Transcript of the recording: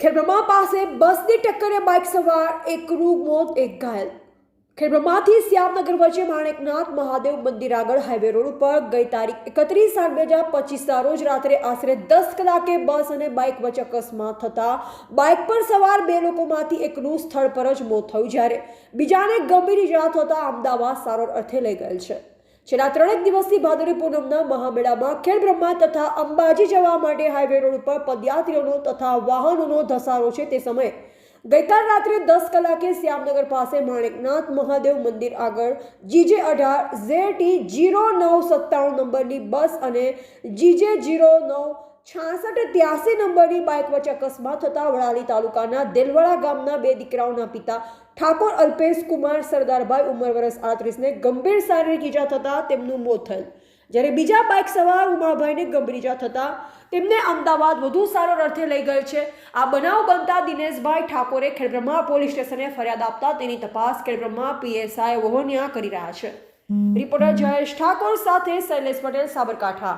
ખેડબ્રહ્મા પાસે બસની ટક્કરે બાઇક સવાર એકનું મોત, એક ઘાયલ. ખેડબ્રહ્માથી શ્યામનગર વચ્ચે માણેકનાથ મહાદેવ મંદિર આગળ હાઈવે રોડ ઉપર ગઈ તારીખ 31/8/2025 રોજ રાત્રે આશરે 10 કલાકે બસ અને બાઇક વચ્ચે અકસ્માત થતા બાઇક પર સવાર બે લોકોમાંથી એકનું સ્થળ પર જ મોત થયું, જ્યારે બીજાને ગંભીર ઇજા થતા અમદાવાદ સારવાર અર્થે લઈ ગયેલ છે. છેલ્લા 3 દિવસથી ભાદરવી પૂનમના મહામેળામાં ખેડબ્રહ્મા તથા અંબાજી જવા માટે હાઈવે રોડ ઉપર પદયાત્રીઓનો તથા વાહનોનો ધસારો છે. તે સમયે ગઈકાલ રાત્રે 10 કલાકે શ્યામનગર પાસે માણેકનાથ મહાદેવ મંદિર આગળ GJ18ZT0997 નંબરની બસ અને GJ096683 નંબરની બાઇક વચ્ચે અકસ્માત થતા વડાલી તાલુકાના દેલવાડા ગામના બે દીકરાઓના પિતા ઠાકોર અલ્પેશ કુમાર સરદારભાઈ ઉંમર વર્ષ 38ને ગંભીર શારીરિક ઈજા થતા તેમનું મોત થયેલ, જ્યારે બીજા બાઇક સવાર ઉમાભાઈને ગંભીર ઈજા થતા તેમને અમદાવાદ વધુ સારવાર અર્થે લઈ ગયેલ છે. આ બનાવ બનતા દિનેશભાઈ ઠાકોરે ખેડબ્રહ્મા પોલીસ સ્ટેશને ફરિયાદ આપતા તેની તપાસ ખેડબ્રહ્મા PSI વહોનિયા કરી રહ્યા છે. રિપોર્ટર જયેશ ઠાકોર સાથે શૈલેષ પટેલ, સાબરકાંઠા.